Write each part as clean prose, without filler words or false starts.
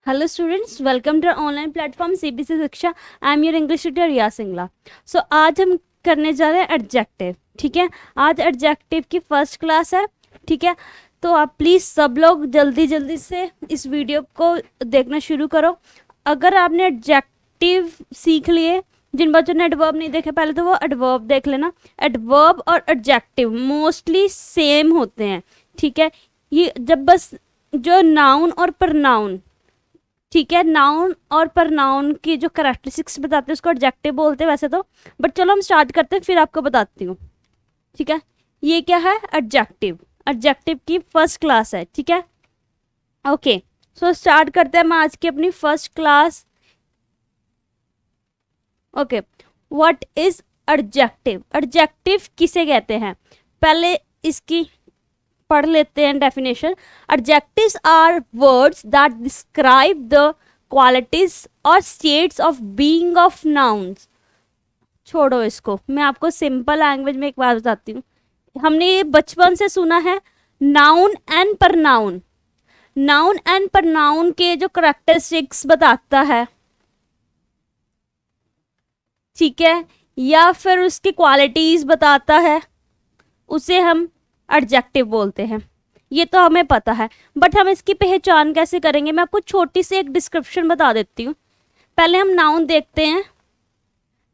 Hello students, welcome to online platform CBSE Shiksha. I am your English teacher Riya Singla. So आज हम करने जा रहे हैं एडजेक्टिव। ठीक है, आज एडजेक्टिव की फर्स्ट क्लास है। ठीक है, तो आप प्लीज़ सब लोग जल्दी जल्दी से इस वीडियो को देखना शुरू करो। अगर आपने एडजेक्टिव सीख लिए, जिन बच्चों ने एडवर्ब नहीं देखे पहले, तो वो एडवर्ब देख लेना। एडवर्ब और एडजेक्टिव मोस्टली सेम होते हैं। ठीक है, ये जब बस जो नाउन और प्रनाउन, ठीक है, नाउन और प्रनाउन की जो कैरेक्टरिस्टिक्स बताते हैं उसको एडजेक्टिव बोलते हैं वैसे तो, बट चलो हम स्टार्ट करते हैं फिर आपको बताती हूँ। ठीक है, ये क्या है? एडजेक्टिव। एडजेक्टिव की फर्स्ट क्लास है। ठीक है, ओके, सो स्टार्ट करते हैं हम आज की अपनी first class. Okay, what is adjective? Adjective किसे कहते हैं? पहले इसकी पढ़ लेते हैं definition. Adjectives are words that describe the qualities और states of being of nouns. छोड़ो इसको, मैं आपको सिंपल लैंग्वेज में एक बात बताती हूँ। हमने ये बचपन से सुना है, noun and pronoun. Noun and pronoun के जो करेक्टरिस्टिक्स बताता है, ठीक है, या फिर उसकी क्वालिटीज बताता है, उसे हम एडजेक्टिव बोलते हैं। ये तो हमें पता है, बट हम इसकी पहचान कैसे करेंगे? मैं आपको छोटी सी एक डिस्क्रिप्शन बता देती हूँ। पहले हम नाउन देखते हैं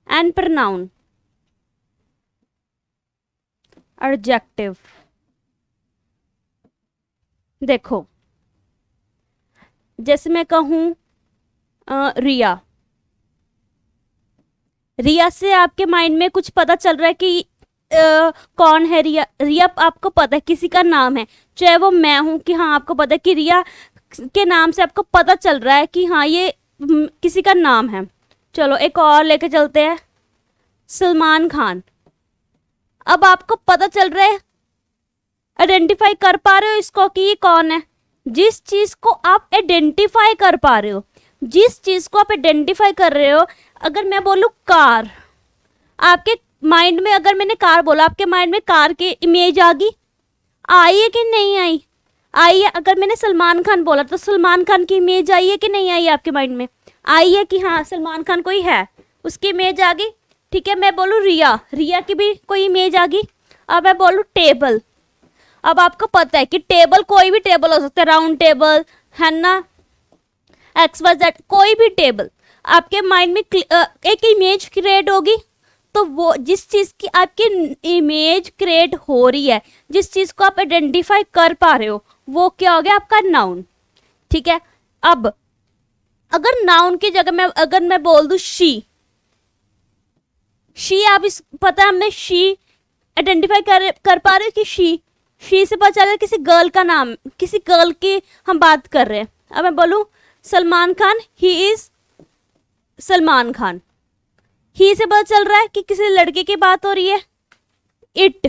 एंड प्रनाउन। एडजेक्टिव देखो, जैसे मैं कहूँ रिया। रिया से आपके माइंड में कुछ पता चल रहा है कि कौन है रिया? रिया आपको पता है किसी का नाम है, चाहे वो मैं हूं कि हाँ आपको पता है कि रिया के नाम से आपको पता चल रहा है कि हाँ ये किसी का नाम है। चलो एक और लेके चलते हैं, सलमान खान। अब आपको पता चल रहा है, आइडेंटिफाई कर पा रहे हो इसको कि ये कौन है? जिस चीज को आप आइडेंटिफाई कर पा रहे हो, जिस चीज को आप आइडेंटिफाई कर रहे हो, अगर मैं बोलूं कार, आपके माइंड में, अगर मैंने कार बोला, आपके माइंड में कार की इमेज आ गई? आई है कि नहीं आई? आई है। अगर मैंने सलमान खान बोला तो सलमान खान की इमेज आई है कि नहीं आई? आपके माइंड में आई है कि हाँ सलमान खान कोई है, उसकी इमेज आ गई। ठीक है, मैं बोलूँ रिया, रिया की भी कोई इमेज आ गई। अब मैं बोलूँ टेबल। अब आपको पता है कि टेबल कोई भी टेबल हो सकता है, राउंड टेबल है ना, एक्स वाई जेड, कोई भी टेबल। आपके माइंड में एक इमेज क्रिएट होगी, तो वो जिस चीज की आपकी इमेज क्रिएट हो रही है, जिस चीज को आप आइडेंटिफाई कर पा रहे हो, वो क्या हो गया? आपका नाउन। ठीक है, अब अगर नाउन की जगह में अगर मैं बोल दूं शी, शी, आप इस पता है हमें शी आइडेंटिफाई कर पा रहे हो कि शी से पता चल रहा है किसी गर्ल का नाम, किसी गर्ल की हम बात कर रहे हैं। अब मैं बोलूं सलमान खान, ही इज सलमान खान, ही से पता चल रहा है कि किसी लड़के की बात हो रही है, इट।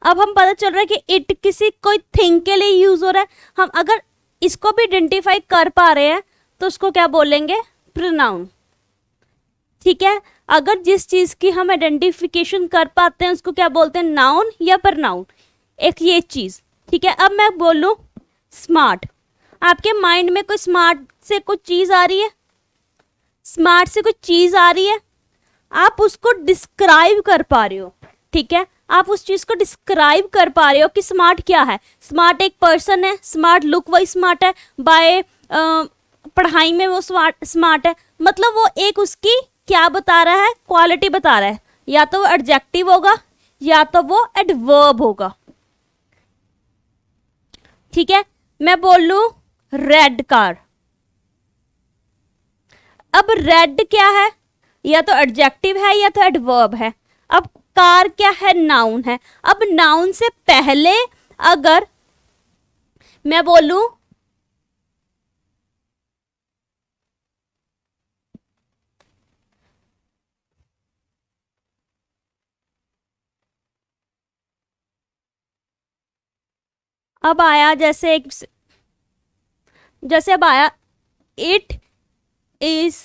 अब हम पता चल रहा है कि इट किसी कोई थिंग के लिए यूज हो रहा है। हम अगर इसको भी आइडेंटिफाई कर पा रहे हैं तो उसको क्या बोलेंगे? प्रोनाउन। ठीक है, अगर जिस चीज की हम आइडेंटिफिकेशन कर पाते हैं उसको क्या बोलते हैं? नाउन या प्रनाउन। एक ये चीज। ठीक है, अब मैं बोलूं स्मार्ट। आपके माइंड में कोई स्मार्ट से कुछ चीज आ रही है? स्मार्ट से कुछ चीज आ रही है, आप उसको डिस्क्राइब कर पा रहे हो। ठीक है, आप उस चीज को डिस्क्राइब कर पा रहे हो कि स्मार्ट क्या है। स्मार्ट एक पर्सन है, स्मार्ट लुक वाइज स्मार्ट है, बाय पढ़ाई में वो स्मार्ट है। मतलब वो एक उसकी क्या बता रहा है? क्वालिटी बता रहा है। या तो वो एडजेक्टिव होगा या तो वो एडवर्ब होगा। ठीक है, मैं बोल लू रेड कार। अब रेड क्या है? या तो एडजेक्टिव है या तो एडवर्ब है। अब कार क्या है? नाउन है। अब नाउन से पहले अगर मैं बोलूं अब आया जैसे अब आया it is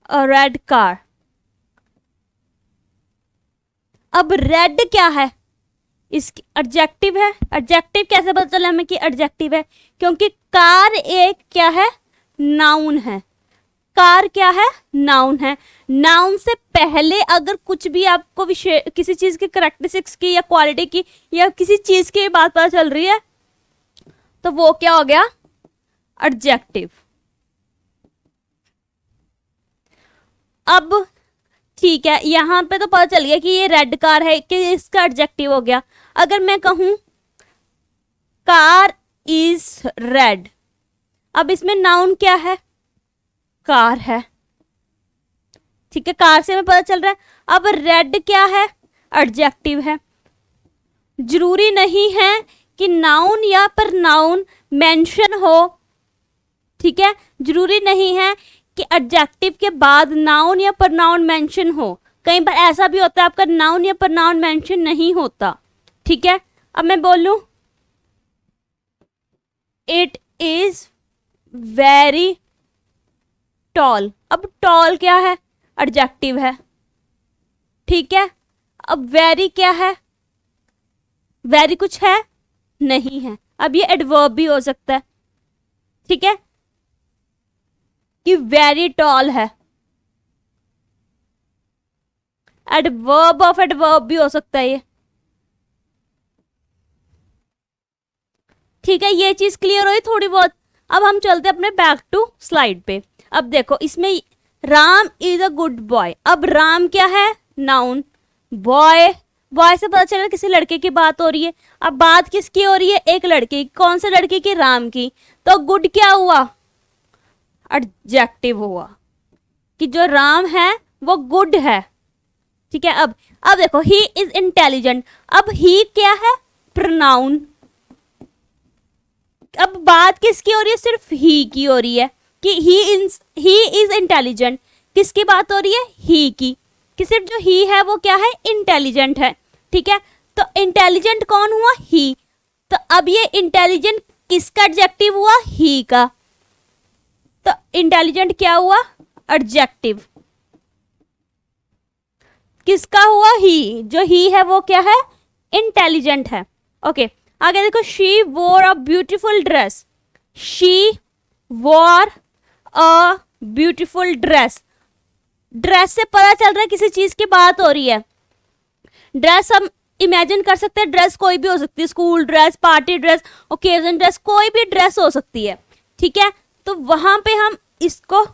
a red car. अब रेड क्या है? इसकी एडजेक्टिव है। एडजेक्टिव कैसे पता चला हमें कि एडजेक्टिव है? क्योंकि कार एक क्या है? नाउन है। कार क्या है? नाउन है। नाउन से पहले अगर कुछ भी आपको विशेष किसी चीज की करेक्टरिस्टिक्स की या क्वालिटी की या किसी चीज की बात पता चल रही है तो वो क्या हो गया? एडजेक्टिव। अब ठीक है, यहां पे तो पता चल गया कि ये रेड कार है कि इसका एडजेक्टिव हो गया। अगर मैं कहूं कार इज रेड, अब इसमें नाउन क्या है? कार है। ठीक है, कार से हमें पता चल रहा है। अब रेड क्या है? एडजेक्टिव है। जरूरी नहीं है कि नाउन या प्रनाउन मेंशन हो। ठीक है, जरूरी नहीं है कि एडजेक्टिव के बाद नाउन या प्रनाउन मेंशन हो। कई बार ऐसा भी होता है आपका नाउन या प्रनाउन मेंशन नहीं होता। ठीक है, अब मैं बोलूं इट इज वेरी टॉल। अब टॉल क्या है? एडजेक्टिव है। ठीक है, अब वेरी क्या है? वेरी कुछ है? नहीं है। अब ये एडवर्ब भी हो सकता है। ठीक है, कि वेरी टॉल है। एडवर्ब ऑफ एडवर्ब भी हो सकता है ये। ठीक है, ये चीज क्लियर हुई थोड़ी बहुत। अब हम चलते अपने बैक टू स्लाइड पे। अब देखो इसमें Ram is a good boy. अब राम क्या है? नाउन। बॉय, बॉय से पता चला किसी लड़के की बात हो रही है। अब बात किसकी हो रही है? एक लड़के की। कौन से लड़के की? राम की। तो गुड क्या हुआ? एडजेक्टिव हुआ कि जो राम है वो गुड है। ठीक है, अब देखो ही इज इंटेलिजेंट। अब ही क्या है? प्रोनाउन। अब बात किसकी हो रही है? सिर्फ ही की हो रही है कि ही इज इंटेलिजेंट। किसकी बात हो रही है? ही की। कि सिर्फ जो ही है वो क्या है? इंटेलिजेंट है। ठीक है, तो इंटेलिजेंट कौन हुआ? ही। तो अब ये इंटेलिजेंट किसका एडजेक्टिव हुआ? ही का। तो इंटेलिजेंट क्या हुआ? एडजेक्टिव। किसका हुआ? ही। जो ही है वो क्या है? इंटेलिजेंट है। ओके, आगे देखो शी वोर अ ब्यूटीफुल ड्रेस। शी वोर अ ब्यूटीफुल ड्रेस। ड्रेस से पता चल रहा है किसी चीज की बात हो रही है। ड्रेस हम इमेजिन कर सकते हैं, ड्रेस कोई भी हो सकती है। School dress, party dress, occasion dress, कोई भी ड्रेस हो सकती है। ठीक है, तो वहां पे हम इसको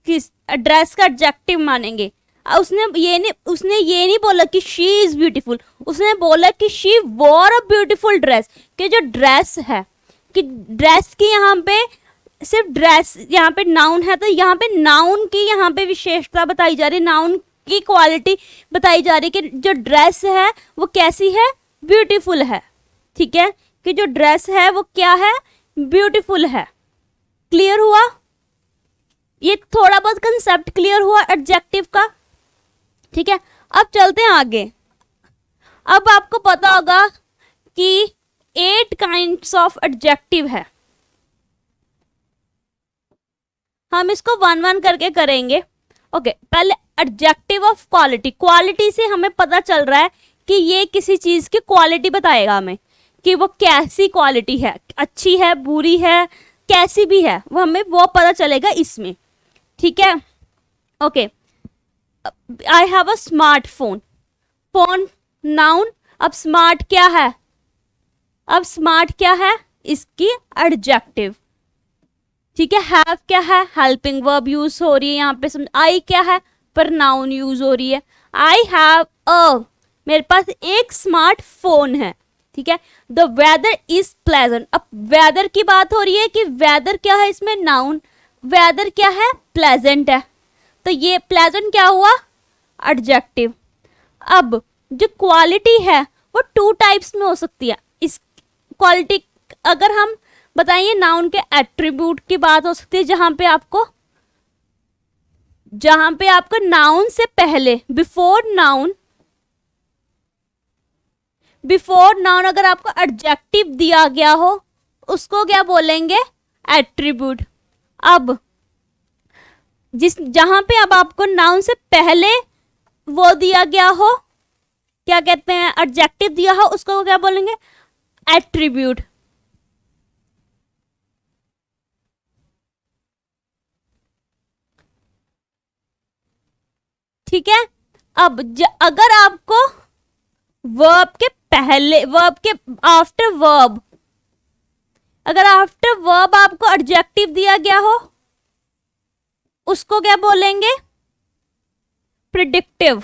किस ड्रेस का एडजेक्टिव मानेंगे। उसने ये नहीं बोला कि शी इज ब्यूटीफुल, उसने बोला कि शी वोर अ ब्यूटीफुल ड्रेस। कि जो ड्रेस है, कि ड्रेस की यहाँ पे सिर्फ ड्रेस, यहाँ पे नाउन है तो यहाँ पे नाउन की यहाँ पे विशेषता बताई जा रही है, नाउन की क्वालिटी बताई जा रही है कि जो ड्रेस है वो कैसी है? ब्यूटीफुल है। ठीक है, कि जो ड्रेस है वो क्या है? ब्यूटीफुल है। क्लियर हुआ? ये थोड़ा बहुत कंसेप्ट क्लियर हुआ एडजेक्टिव का। ठीक है, अब चलते हैं आगे। अब आपको पता होगा कि 8 काइंड्स ऑफ एडजेक्टिव है। हम इसको 1-1 करके करेंगे। ओके, पहले एडजेक्टिव ऑफ क्वालिटी। क्वालिटी से हमें पता चल रहा है कि ये किसी चीज की क्वालिटी बताएगा हमें कि वो कैसी क्वालिटी है, अच्छी है, बुरी है, कैसी भी है, वो हमें वो पता चलेगा इसमें। ठीक है, okay. I have a smartphone. Phone noun. अब स्मार्ट क्या है? अब स्मार्ट क्या है? इसकी एडजेक्टिव। ठीक है, हैव क्या है? हेल्पिंग वर्ब यूज हो रही है यहाँ पे। समझ। आई क्या है? प्रनाउन यूज हो रही है। आई हैव अ, मेरे पास एक स्मार्टफोन है। ठीक है, द वेदर इज प्लेजेंट। अब वेदर की बात हो रही है कि वेदर क्या है? इसमें नाउन। वेदर क्या है? प्लेजेंट है। तो ये प्लेजेंट क्या हुआ? एडजेक्टिव। अब जो क्वालिटी है वो 2 टाइप्स में हो सकती है। इस क्वालिटी अगर हम बताइए नाउन के एट्रीब्यूट की बात हो सकती है, जहां पे आपको नाउन से पहले बिफोर नाउन अगर आपको एडजेक्टिव दिया गया हो उसको क्या बोलेंगे? एट्रीब्यूट। अब जहां पे अब आपको नाउन से पहले वो दिया गया हो क्या कहते हैं, एडजेक्टिव दिया हो उसको क्या बोलेंगे, एट्रीब्यूट। ठीक है। अब अगर आपको वर्ब के पहले, वर्ब के आफ्टर वर्ब, अगर आफ्टर वर्ब आपको एडजेक्टिव दिया गया हो उसको क्या बोलेंगे, प्रिडिक्टिव।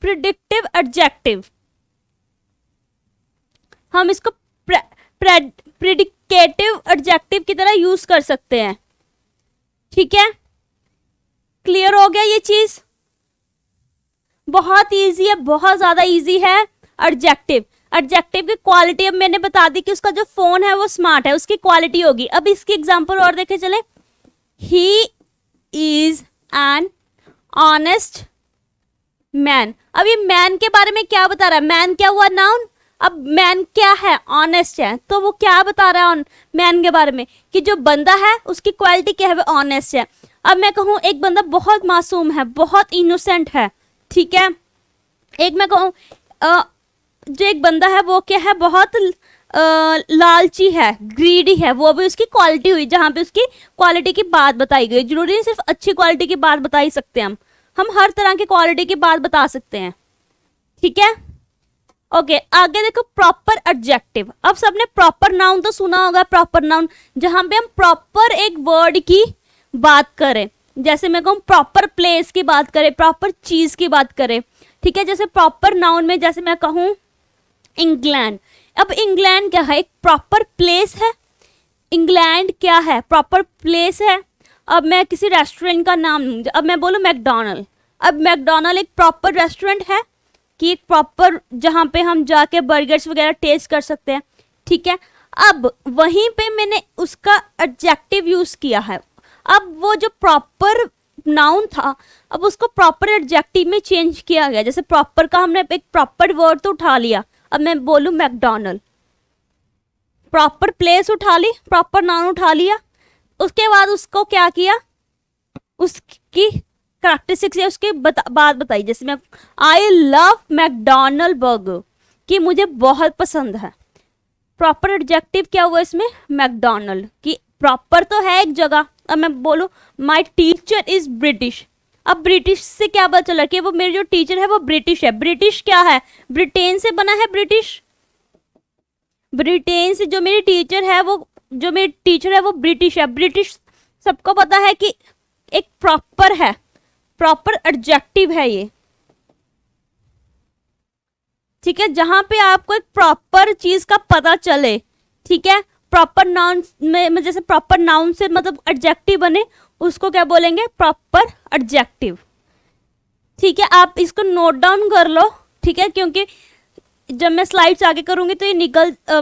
Predictive adjective. हम इसको प्रिडिकेटिव एडजेक्टिव की तरह यूज कर सकते हैं। ठीक है, क्लियर हो गया ये चीज? बहुत इजी है, बहुत ज्यादा इजी है। एडजेक्टिव, एडजेक्टिव की क्वालिटी अब मैंने बता दी कि उसका जो फोन है वो स्मार्ट है, उसकी क्वालिटी होगी। अब इसकी एग्जांपल और देखे चले, he is an honest man. अब ये मैन के बारे में क्या बता रहा है, मैन क्या हुआ, नाउन। अब मैन क्या है, ऑनेस्ट है, तो वो क्या बता रहा है मैन के बारे में, कि जो बंदा है उसकी क्वालिटी क्या है, वो ऑनेस्ट है। अब मैं कहूँ एक बंदा बहुत मासूम है, बहुत इनोसेंट है, ठीक है। एक मैं कहूँ जो एक बंदा है वो क्या है, बहुत लालची है, ग्रीडी है, वो भी उसकी क्वालिटी हुई, जहाँ पे उसकी क्वालिटी की बात बताई गई। जरूरी नहीं सिर्फ अच्छी क्वालिटी की बात बता ही सकते हैं हम हर तरह की क्वालिटी की बात बता सकते हैं। ठीक है, ओके। आगे देखो, प्रॉपर एडजेक्टिव। अब सबने प्रॉपर नाउन तो सुना होगा, प्रॉपर नाउन जहां पे हम प्रॉपर एक वर्ड की बात करें, जैसे मैं कहूँ प्रॉपर प्लेस की बात करें, प्रॉपर चीज की बात करें। ठीक है, जैसे प्रॉपर नाउन में जैसे मैं कहूँ इंग्लैंड। अब इंग्लैंड क्या है, एक प्रॉपर प्लेस है। इंग्लैंड क्या है, प्रॉपर प्लेस है। अब मैं किसी रेस्टोरेंट का नाम लूँ, अब मैं बोलूँ मैकडोनल्ड। अब मैकडोनल्ड एक प्रॉपर रेस्टोरेंट है कि एक प्रॉपर जहाँ पे हम जाके बर्गर्स वगैरह टेस्ट कर सकते हैं। ठीक है, अब वहीं पे मैंने उसका एडजेक्टिव यूज किया है। अब वो जो प्रॉपर नाउन था, अब उसको प्रॉपर एडजेक्टिव में चेंज किया गया। जैसे प्रॉपर का हमने एक प्रॉपर वर्ड तो उठा लिया, अब मैं बोलूँ मैकडोनल्ड, प्रॉपर प्लेस उठा ली, प्रॉपर नाउन उठा लिया, उसके बाद उसको क्या किया, उसकी करैक्टरिस्टिक्स या उसकी बात बताई। जैसे मैं आई लव मैकडोनल्ड बर्गर, कि मुझे बहुत पसंद है। प्रॉपर एडजेक्टिव क्या हुआ इसमें, मैकडोनल्ड, कि प्रॉपर तो है एक जगह। अब मैं बोलूँ माई टीचर इज ब्रिटिश। अब ब्रिटिश से क्या पता चला कि वो मेरे जो टीचर है वो ब्रिटिश है। ब्रिटिश क्या है, ब्रिटेन से बना है ब्रिटिश। ब्रिटेन से जो मेरी टीचर है वो ब्रिटिश है। ब्रिटिश सबको पता है कि एक प्रॉपर है, प्रॉपर एडजेक्टिव है ये। ठीक है, जहां पे आपको एक प्रॉपर चीज का पता चले। ठीक है, प्रॉपर नाउन में जैसे प्रॉपर नाउन से मतलब एडजेक्टिव बने, उसको क्या बोलेंगे, प्रॉपर एडजेक्टिव। ठीक है, आप इसको नोट डाउन कर लो। ठीक है, क्योंकि जब मैं स्लाइड्स आगे करूंगी तो ये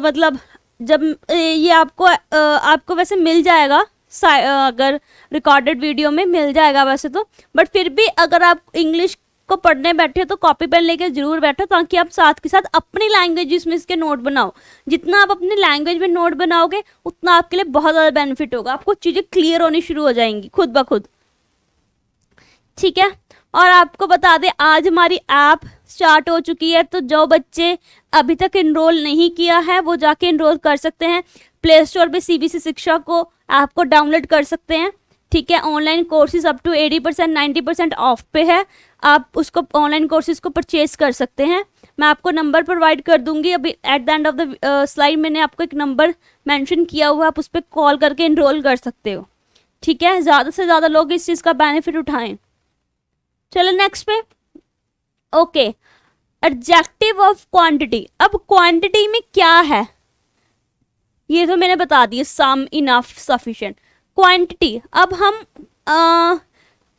मतलब जब ये आपको वैसे मिल जाएगा, अगर रिकॉर्डेड वीडियो में मिल जाएगा वैसे तो, बट फिर भी अगर आप इंग्लिश को पढ़ने बैठे तो कॉपी पेन लेके जरूर बैठो, ताकि आप साथ के साथ अपनी लैंग्वेज में इसके नोट बनाओ। जितना आप अपनी लैंग्वेज में नोट बनाओगे उतना आपके लिए बहुत ज़्यादा बेनिफिट होगा, आपको चीज़ें क्लियर होनी शुरू हो जाएंगी खुद ब खुद। ठीक है, और आपको बता दें आज हमारी ऐप स्टार्ट हो चुकी है, तो जो बच्चे अभी तक इनरोल नहीं किया है वो जाके इनरोल कर सकते हैं। प्ले स्टोर पे सीबीसी शिक्षा को ऐप को डाउनलोड कर सकते हैं। ठीक है, online courses up to 80% 90% off पे है, आप उसको ऑनलाइन कोर्सेज को परचेज कर सकते हैं। मैं आपको नंबर प्रोवाइड कर दूंगी, अभी at the end of the slide मैंने आपको एक नंबर मेंशन किया हुआ है, आप उस पर कॉल करके इनरोल कर सकते हो। ठीक है, ज़्यादा से ज़्यादा लोग इस चीज़ का बेनिफिट उठाएं। चलो नेक्स्ट पे, ओके, एडजेक्टिव ऑफ क्वांटिटी। अब क्वांटिटी में क्या है ये तो मैंने बता दिया, सम, इनफ, सफिशिएंट। क्वांटिटी, अब हम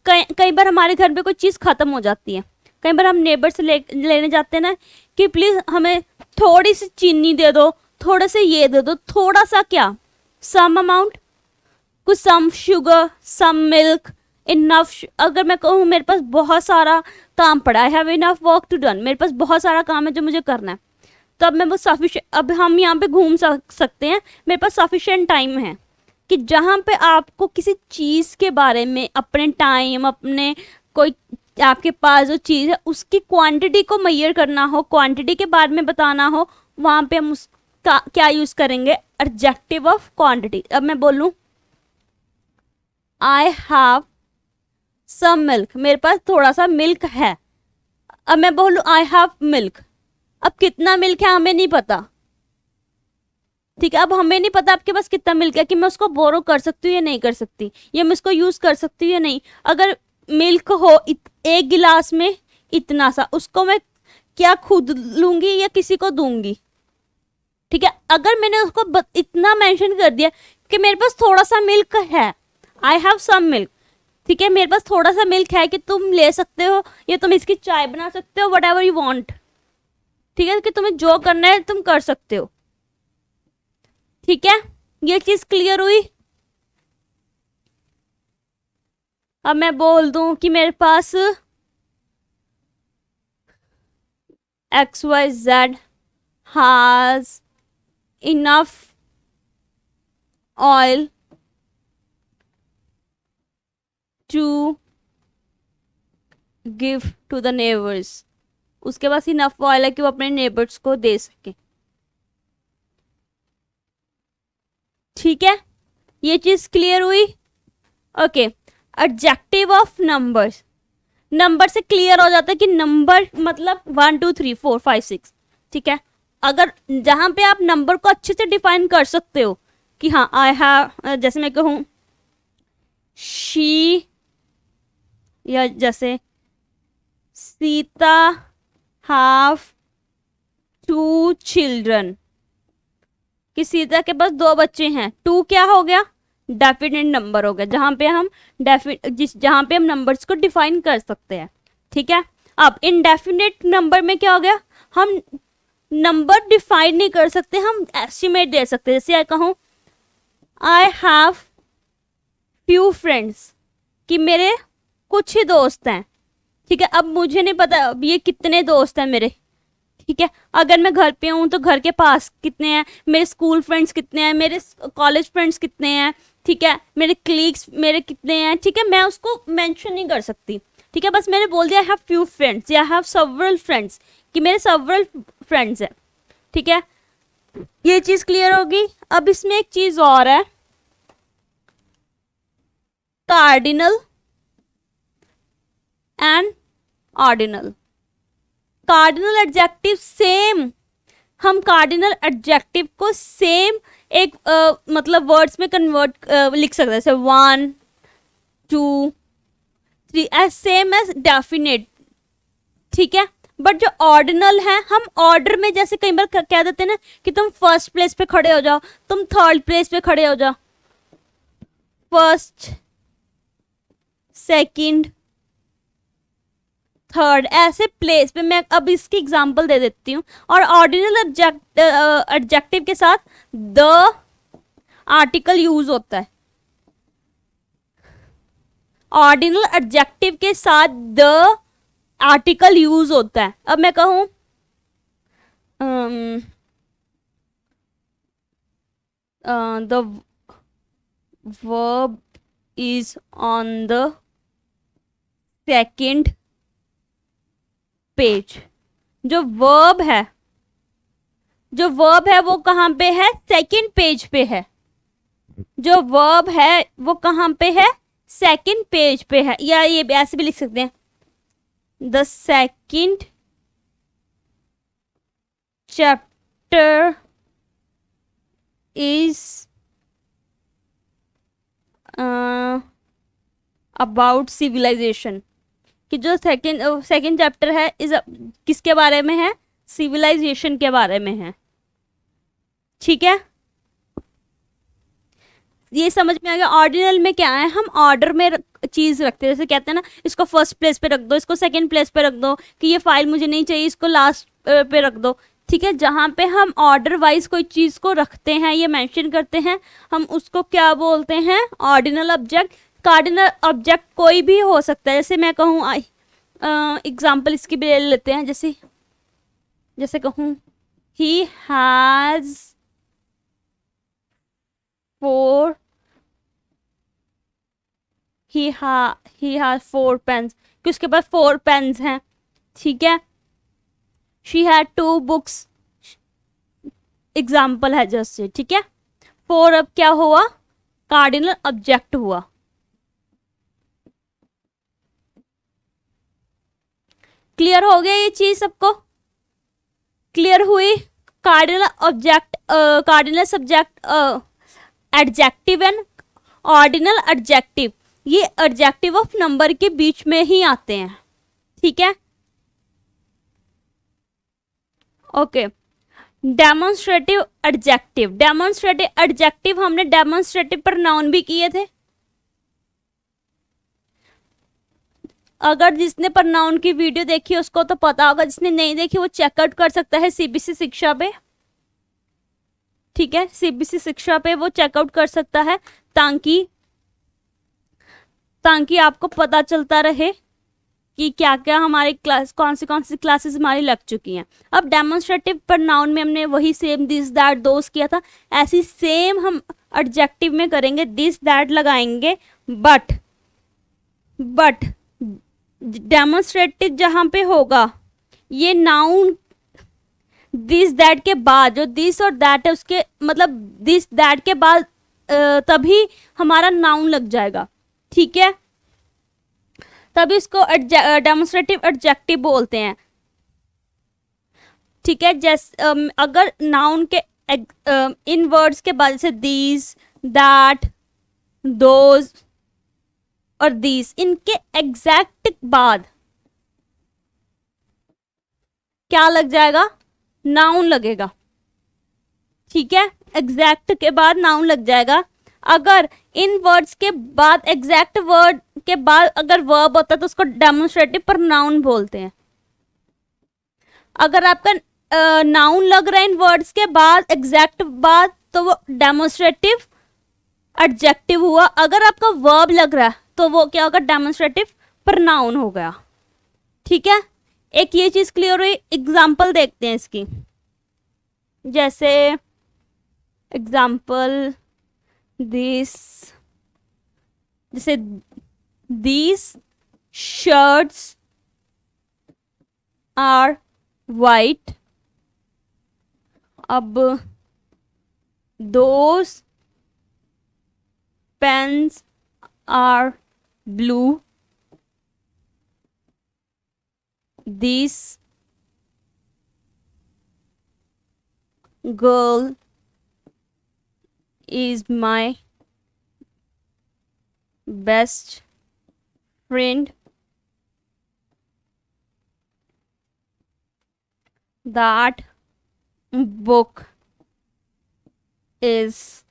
कई बार हमारे घर पे कोई चीज़ ख़त्म हो जाती है, कई बार हम नेबर से लेने जाते हैं ना कि प्लीज़ हमें थोड़ी सी चीनी दे दो, थोड़ा से ये दे दो, थोड़ा सा क्या, सम अमाउंट, कुछ some sugar, some milk, enough. अगर मैं कहूँ मेरे पास बहुत सारा काम पड़ा है, have enough work to done, मेरे पास बहुत सारा काम है जो मुझे करना है, तब मैं वो सफिशिएंट, अब हम यहाँ पे घूम सकते हैं, मेरे पास सफिशिएंट टाइम है, कि जहाँ पे आपको किसी चीज़ के बारे में अपने टाइम, अपने कोई आपके पास जो चीज़ है उसकी क्वांटिटी को मेजर करना हो, क्वांटिटी के बारे में बताना हो, वहाँ पे हम उसका क्या यूज़ करेंगे, एडजेक्टिव ऑफ क्वांटिटी। अब मैं बोलूँ आई हैव सम मिल्क, मेरे पास थोड़ा सा मिल्क है। अब मैं बोलूँ आई हैव मिल्क, अब कितना मिल्क है हमें नहीं पता, ठीक है। अब हमें नहीं पता आपके पास कितना मिल्क है कि मैं उसको बोरो कर सकती हूँ या नहीं कर सकती, या मैं उसको यूज़ कर सकती हूँ या नहीं। अगर मिल्क हो एक गिलास में इतना सा, उसको मैं क्या खुद लूँगी या किसी को दूंगी, ठीक है। अगर मैंने उसको इतना मेंशन कर दिया कि मेरे पास थोड़ा सा मिल्क है, आई हैव सम मिल्क, ठीक है, मेरे पास थोड़ा सा मिल्क है कि तुम ले सकते हो या तुम इसकी चाय बना सकते हो, वट एवर यू वॉन्ट, ठीक है, कि तुम्हें जो करना है तुम कर सकते हो, ठीक है। ये चीज क्लियर हुई। अब मैं बोल दूं कि मेरे पास XYZ has enough oil to give to the neighbors, उसके पास इनफ ऑयल है कि वो अपने नेबर्स को दे सके, ठीक है। ये चीज क्लियर हुई। Okay, adjective of numbers, number से क्लियर हो जाता है कि नंबर मतलब 1 2 3 4 5 6, ठीक है। अगर जहां पे आप नंबर को अच्छे से डिफाइन कर सकते हो कि हाँ आई हैव, जैसे मैं कहूँ शी, या जैसे सीता हैव 2 चिल्ड्रन, कि सीता के पास 2 बच्चे हैं, 2 क्या हो गया, डेफिनेट नंबर हो गया, जहां पे हम जहां पे हम नंबर्स को डिफाइन कर सकते हैं, ठीक है। अब इनडेफिनेट नंबर में क्या हो गया, हम नंबर डिफाइन नहीं कर सकते, हम एस्टिमेट दे सकते हैं। जैसे मैं कहूँ आई हैव फ्यू फ्रेंड्स, कि मेरे कुछ ही दोस्त हैं, ठीक है। अब मुझे नहीं पता अब ये कितने दोस्त हैं मेरे, ठीक है। अगर मैं घर पे हूँ तो घर के पास कितने हैं, मेरे स्कूल फ्रेंड्स कितने हैं, मेरे कॉलेज फ्रेंड्स कितने हैं, ठीक है, मेरे कलीग्स मेरे कितने हैं, ठीक है, मैं उसको मेंशन नहीं कर सकती, ठीक है। बस मैंने बोल दिया आई हैव फ्यू फ्रेंड्स या आई हैव सेवरल फ्रेंड्स, कि मेरे सेवरल फ्रेंड्स हैं, ठीक है। ये चीज क्लियर होगी। अब इसमें एक चीज और है, cardinal and ordinal. Cardinal adjective same, हम कार्डिनल एडजेक्टिव को सेम एक मतलब वर्ड्स में कन्वर्ट लिख सकते हैं, जैसे 1 2 3 एज सेम एज डेफिनेट, ठीक है। बट जो ऑर्डिनल है, हम ऑर्डर में जैसे कई बार कह देते हैं ना कि तुम फर्स्ट प्लेस पे खड़े हो जाओ, तुम थर्ड प्लेस पे खड़े हो जाओ, फर्स्ट सेकंड थर्ड, ऐसे प्लेस पे मैं अब इसकी एग्जांपल दे देती हूँ। और ऑर्डिनल एडजेक्टिव के साथ द आर्टिकल यूज होता है, ऑर्डिनल एडजेक्टिव के साथ द आर्टिकल यूज होता है। अब मैं कहूँ the verb is on the second page, जो वर्ब है, जो वर्ब है वो कहाँ पे है, सेकंड पेज पे है, जो वर्ब है वो कहाँ पे है, सेकंड पेज पे है। या ये ऐसे भी लिख सकते हैं, the second chapter is about civilization, कि जो सेकंड चैप्टर है इस किसके बारे में है, सिविलाइजेशन के बारे में है, ठीक है। ये समझ में आ गया। ऑर्डिनल में क्या है, हम ऑर्डर में चीज रखते हैं, जैसे कहते हैं ना इसको फर्स्ट प्लेस पे रख दो, इसको सेकंड प्लेस पे रख दो, कि ये फाइल मुझे नहीं चाहिए इसको लास्ट पे रख दो, ठीक है। जहाँ पे हम ऑर्डर वाइज कोई चीज को रखते हैं, ये मेंशन करते हैं, हम उसको क्या बोलते हैं, ऑर्डिनल ऑब्जेक्ट। कार्डिनल ऑब्जेक्ट कोई भी हो सकता है, जैसे मैं कहूँ एग्जाम्पल इसकी भी ले लेते हैं, जैसे कहूँ he has 4 he has 4 pens, कि उसके पास 4 पेन्स हैं, ठीक है। शी हैड 2 बुक्स, एग्जाम्पल है जस्ट, ठीक है। 4 अब क्या हुआ, कार्डिनल ऑब्जेक्ट हुआ। क्लियर हो गया ये चीज सबको, क्लियर हुई। Cardinal object, cardinal subject, adjective and ordinal adjective, ये एडजेक्टिव ऑफ नंबर के बीच में ही आते हैं, ठीक है। Okay, demonstrative adjective, demonstrative adjective हमने डेमोन्स्ट्रेटिव प्रोनाउन भी किए थे। अगर जिसने प्रोनाउन की वीडियो देखी उसको तो पता होगा, जिसने नहीं देखी वो चेकआउट कर सकता है सीबीएसई शिक्षा पे, ठीक है। सीबीएसई शिक्षा पे वो चेकआउट कर सकता है, ताकि आपको पता चलता रहे कि क्या क्या हमारी क्लास, कौन सी क्लासेस हमारी लग चुकी हैं। अब डेमोन्स्ट्रेटिव प्रोनाउन में हमने वही सेम दिस दैट दोस किया था, ऐसी सेम हम एडजेक्टिव में करेंगे, दिस दैट लगाएंगे, बट डेमोन्स्ट्रेटिव जहां पे होगा ये नाउन दिस दैट के बाद, जो दिस और दैट है उसके मतलब दिस दैट के बाद तभी हमारा नाउन लग जाएगा, ठीक है। तभी इसको डेमोन्स्ट्रेटिव एडजेक्टिव बोलते हैं, ठीक है। जैसे अगर नाउन के इन वर्ड्स के बाद, जैसे दीज, दैट, दोज और दीज, इनके एग्जैक्ट बाद क्या लग जाएगा, नाउन लगेगा, ठीक है। एग्जैक्ट के बाद नाउन लग जाएगा। अगर इन वर्ड्स के बाद, एग्जैक्ट वर्ड के बाद अगर वर्ब होता है तो उसको डेमोन्स्ट्रेटिव प्रोनाउन बोलते हैं। अगर आपका नाउन लग रहा है इन वर्ड्स के बाद, एग्जैक्ट बाद, तो वो डेमोन्स्ट्रेटिव एडजेक्टिव हुआ। अगर आपका वर्ब लग रहा है तो वो क्या होगा, डेमोन्स्ट्रेटिव प्रोनाउन हो गया, ठीक है। एक ये चीज क्लियर हुई। एग्जाम्पल देखते हैं इसकी, जैसे एग्जाम्पल दिस, जैसे these shirts are white, अब those pens are blue, this girl is my best friend, that book is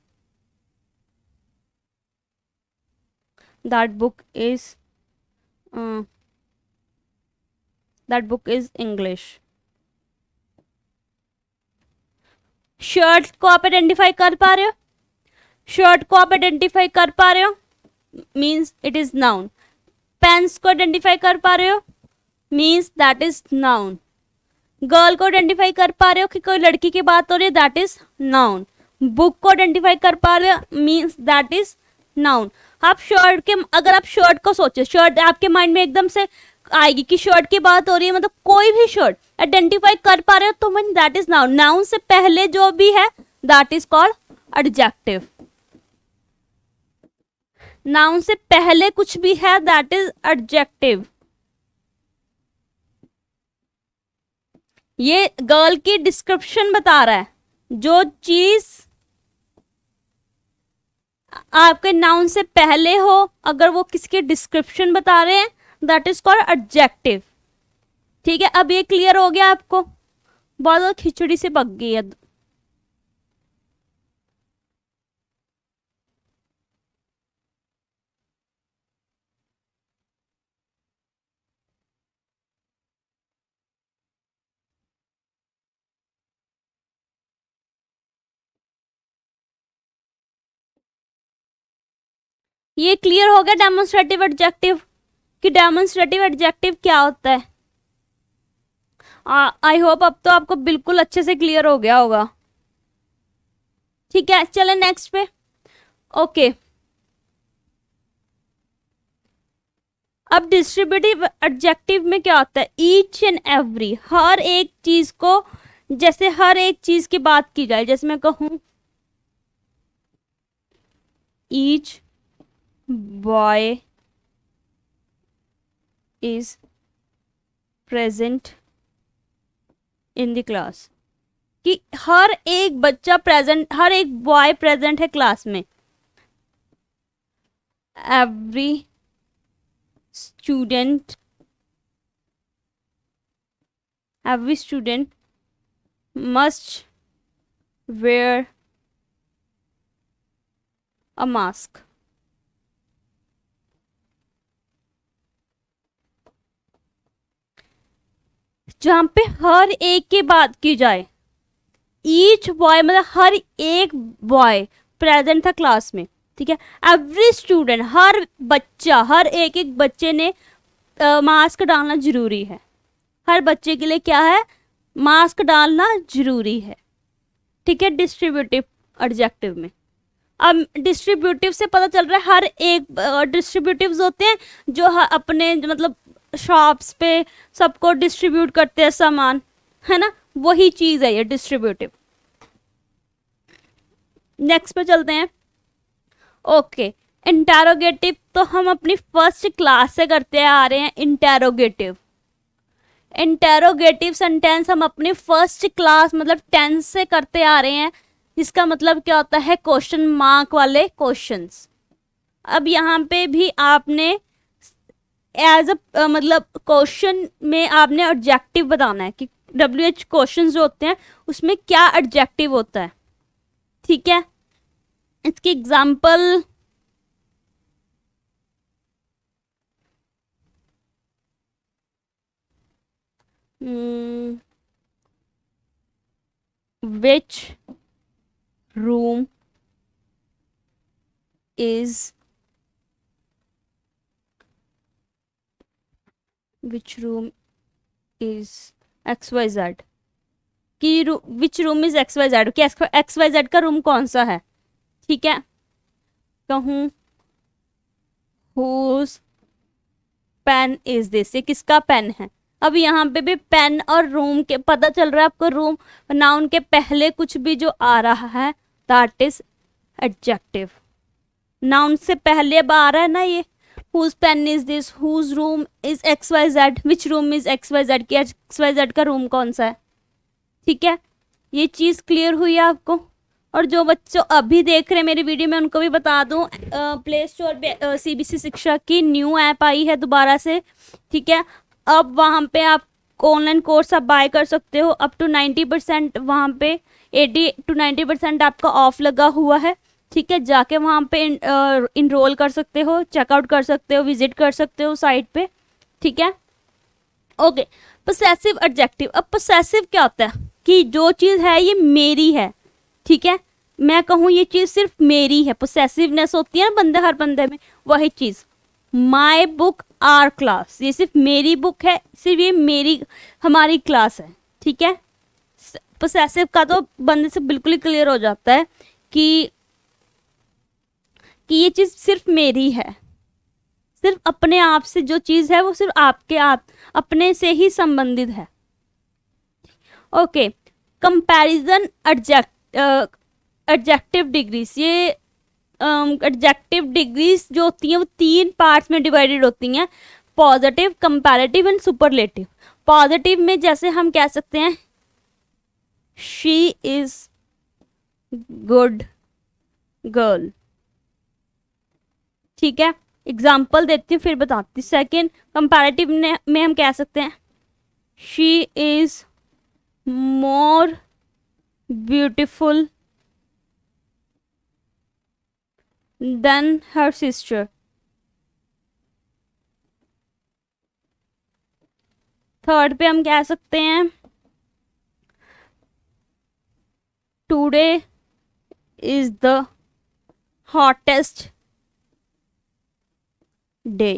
English। Shirt को आप आइडेंटिफाई कर पा रहे हो, शर्ट को आप आइडेंटिफाई कर पा रहे हो, means it is noun. Pens को आइडेंटिफाई कर पा रहे हो, means that is noun. Girl को आइडेंटिफाई कर पा रहे हो कि कोई लड़की की बात हो रही है, दैट इज नाउन। बुक को आइडेंटिफाई कर पा रहे हो, मीन्स दैट इज नाउन। आप शर्ट के, अगर आप शर्ट को सोचे, शर्ट आपके माइंड में एकदम से आएगी कि शर्ट की बात हो रही है, मतलब कोई भी शर्ट आइडेंटिफाई कर पा रहे हो तो mean that is noun. Noun से पहले जो भी है that is called adjective. Noun से पहले कुछ भी है दैट इज एडजेक्टिव। ये गर्ल की डिस्क्रिप्शन बता रहा है, जो चीज आपके नाउन से पहले हो, अगर वो किसकी डिस्क्रिप्शन बता रहे हैं दैट इज कॉल्ड एडजेक्टिव, ठीक है। अब ये क्लियर हो गया आपको, बहुत ज्यादा खिचड़ी से पक गई है। ये क्लियर हो गया डेमोन्स्ट्रेटिव एडजेक्टिव, कि डेमोन्स्ट्रेटिव एडजेक्टिव क्या होता है। आई होप अब तो आपको बिल्कुल अच्छे से क्लियर हो गया होगा, ठीक है। चले नेक्स्ट पे। ओके, अब डिस्ट्रीब्यूटिव एडजेक्टिव में क्या होता है, ईच एंड एवरी, हर एक चीज को, जैसे हर एक चीज की बात की जाए, जैसे मैं कहूँ each boy is present in the class, कि हर एक बच्चा प्रेजेंट, हर एक बॉय प्रेजेंट है क्लास में। Every student, every student must wear a mask। जहां पे हर एक की बात की जाए, ईच बॉय मतलब हर एक बॉय प्रेजेंट था क्लास में, ठीक है। एवरी स्टूडेंट, हर बच्चा, हर एक बच्चे ने मास्क डालना जरूरी है, हर बच्चे के लिए क्या है, मास्क डालना जरूरी है, ठीक है, डिस्ट्रीब्यूटिव एडजेक्टिव में। अब डिस्ट्रीब्यूटिव से पता चल रहा है हर एक, डिस्ट्रीब्यूटिव्स होते हैं जो अपने मतलब शॉप्स पे सबको डिस्ट्रीब्यूट करते हैं सामान, है ना, वही चीज है ये डिस्ट्रीब्यूटिव। नेक्स्ट पे चलते हैं। ओके, इंटेरोगेटिव तो हम अपनी फर्स्ट क्लास से करते आ रहे हैं। इंटेरोगेटिव, इंटेरोगेटिव सेंटेंस हम अपनी फर्स्ट क्लास मतलब 10 से करते आ रहे हैं। इसका मतलब क्या होता है, क्वेश्चन मार्क वाले क्वेश्चंस। अब यहाँ पे भी आपने एज अ मतलब क्वेश्चन में आपने एडजेक्टिव बताना है कि WH क्वेश्चंस जो होते हैं उसमें क्या एडजेक्टिव होता है, ठीक है। इसकी example which room is, which room is XYZ, कि विच रूम इज XYZ, कि XYZ का रूम कौन सा है, ठीक है। कहूँ whose पेन इज दिस, ये किसका पेन है। अब यहाँ पे भी पेन और रूम के पता चल रहा है आपको, रूम नाउन के पहले कुछ भी जो आ रहा है दैट इज एडजेक्टिव। नाउन से पहले अब आ रहा है ना ये, whose pen is this, whose room is XYZ, which room is XYZ, कि XYZ का रूम कौन सा है, ठीक है। ये चीज क्लियर हुई है आपको। और जो बच्चों अभी देख रहे हैं मेरी वीडियो में उनको भी बता दूं, प्ले स्टोर पे CBC शिक्षा की न्यू ऐप आई है दोबारा से, ठीक है। अब वहाँ पे आप ऑनलाइन कोर्स आप बाय कर सकते हो, अप टू 90%, वहाँ पे 80 to 90% आपका ऑफ लगा हुआ है, ठीक है। जाके वहाँ पे इनरोल कर सकते हो, चेकआउट कर सकते हो, विजिट कर सकते हो साइट पे, ठीक है। Okay, possessive adjective. अब पोसेसिव क्या होता है कि जो चीज़ है ये मेरी है, ठीक है। मैं कहूँ ये चीज़ सिर्फ मेरी है, पोसेसिवनेस होती है ना बंदे, हर बंदे में, वही चीज़। माई बुक आर क्लास, ये सिर्फ मेरी बुक है, सिर्फ ये मेरी हमारी क्लास है, ठीक है। पोसेसिव का तो बंदे से बिल्कुल ही क्लियर हो जाता है कि ये चीज़ सिर्फ मेरी है, सिर्फ अपने आप से जो चीज़ है वो सिर्फ आपके आप अपने से ही संबंधित है। ओके, कंपैरिजन एडजेक्टिव डिग्रीज, ये एडजेक्टिव डिग्रीज जो होती हैं वो 3 पार्ट्स में डिवाइडेड होती हैं, positive, comparative and superlative. Positive में जैसे हम कह सकते हैं शी इज गुड गर्ल, ठीक है। एग्जाम्पल देती हूँ फिर बताती हूँ। सेकेंड, कंपैरेटिव में हम कह सकते हैं she is more beautiful than her sister. Third पे हम कह सकते हैं today is the hottest day.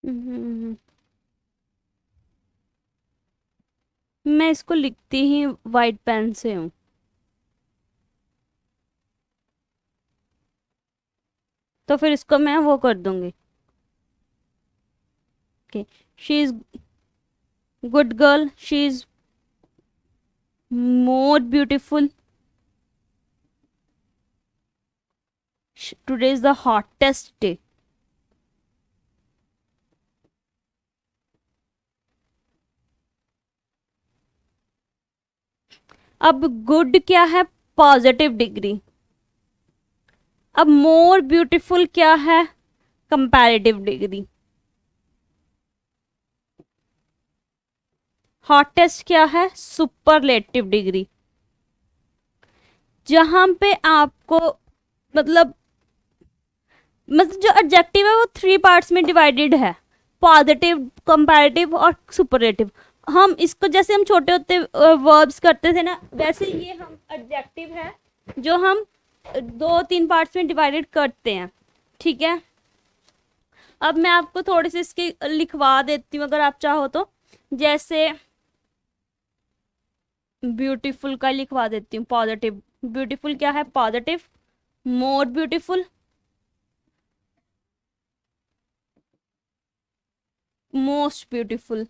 हम्म, मैं इसको लिखती ही वाइट पेन से हूँ। तो फिर इसको मैं वो कर दूंगी। Okay, she is good girl, she is more beautiful, today is the hottest day. अब गुड क्या है? Positive degree. अब मोर ब्यूटीफुल क्या है? Comparative degree. हॉटेस्ट क्या है? Superlative degree. जहां पे आपको मतलब जो एडजेक्टिव है वो 3 पार्ट्स में डिवाइडेड है, पॉजिटिव, कंपैरेटिव और सुपरलेटिव। हम इसको जैसे हम छोटे होते वर्ब्स करते थे ना, वैसे ये हम एडजेक्टिव है जो हम 2-3 पार्ट्स में डिवाइडेड करते हैं। ठीक है, अब मैं आपको थोड़ी सी इसकी लिखवा देती हूँ अगर आप चाहो तो। जैसे ब्यूटीफुल का लिखवा देती हूँ पॉजिटिव। ब्यूटीफुल क्या है? Positive. More beautiful, most beautiful.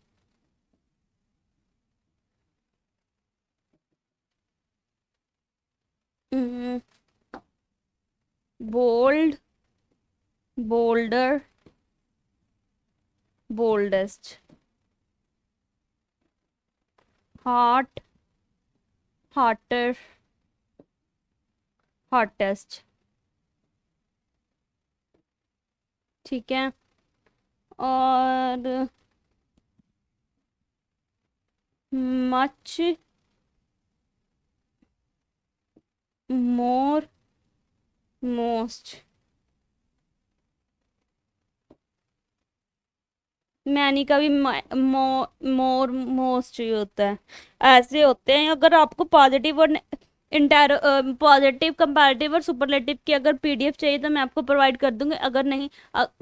Bold, bolder, boldest. Hot, hotter, hottest. ठीक है, और मच, मोर, मोस्ट। मैनी का भी मोर मोस्ट ही होता है। ऐसे होते हैं। अगर आपको पॉजिटिव और इंटर पॉजिटिव, कंपैरेटिव और सुपरलेटिव की अगर पीडीएफ चाहिए तो मैं आपको प्रोवाइड कर दूंगी। अगर नहीं,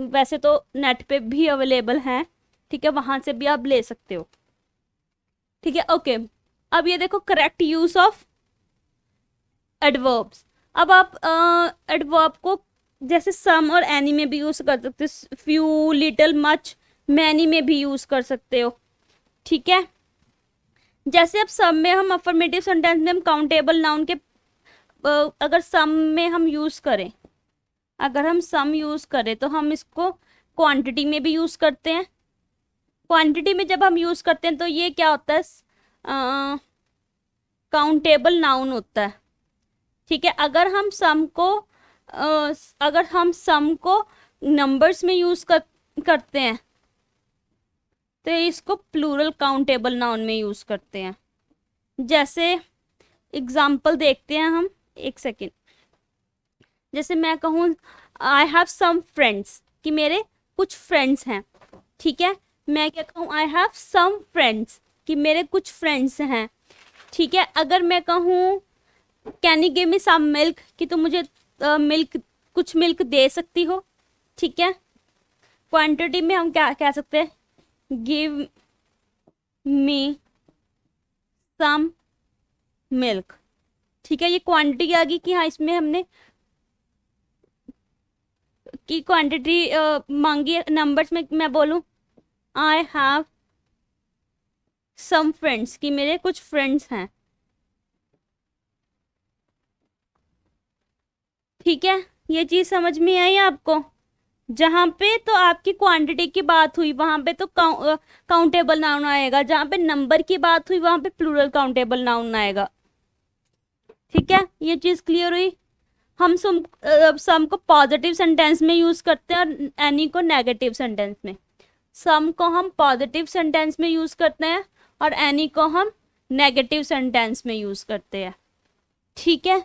वैसे तो नेट पे भी अवेलेबल हैं। ठीक है, वहां से भी आप ले सकते हो। ठीक है, ओके। अब ये देखो, करेक्ट यूज ऑफ एडवर्ब्स। अब आप एडवर्ब को जैसे सम और एनी में भी यूज कर सकते हो, फ्यू, लिटिल, मच, मैनी में भी यूज कर सकते हो। ठीक है, जैसे अब सम में हम अफर्मेटिव सेंटेंस में हम काउंटेबल नाउन के अगर सम में हम यूज करें, अगर हम सम यूज करें तो हम इसको क्वांटिटी में भी यूज करते हैं। क्वांटिटी में जब हम यूज करते हैं तो ये क्या होता है? काउंटेबल नाउन होता है। ठीक है, अगर हम सम को नंबर्स में यूज करते हैं तो इसको प्लूरल काउंटेबल नाउन में यूज करते हैं। जैसे एग्जाम्पल देखते हैं हम, एक सेकेंड। जैसे मैं कहूँ आई हैव सम फ्रेंड्स, कि मेरे कुछ फ्रेंड्स हैं। ठीक है, मैं क्या कहूँ? आई हैव सम फ्रेंड्स, कि मेरे कुछ फ्रेंड्स हैं। ठीक है, अगर मैं कहूँ can you give me some milk, कि तुम मुझे मिल्क, कुछ मिल्क दे सकती हो। ठीक है, क्वांटिटी में हम क्या कह सकते हैं? Give me some milk. ठीक है, ये क्वांटिटी आ गई कि हाँ इसमें हमने की क्वांटिटी मांगी है। नंबर्स में मैं बोलूँ आई हैव सम फ्रेंड्स, कि मेरे कुछ फ्रेंड्स हैं। ठीक है, ये चीज समझ में आई आपको? जहां पे तो आपकी क्वांटिटी की बात हुई वहां पे तो काउंटेबल नाउन आएगा, जहां पे नंबर की बात हुई वहां पे प्लूरल काउंटेबल नाउन आएगा। ठीक है, ये चीज क्लियर हुई? हम सम को पॉजिटिव सेंटेंस में यूज करते हैं और एनी को नेगेटिव सेंटेंस में। सम को हम पॉजिटिव सेंटेंस में यूज करते हैं और एनी को हम नेगेटिव सेंटेंस में यूज करते हैं। ठीक है,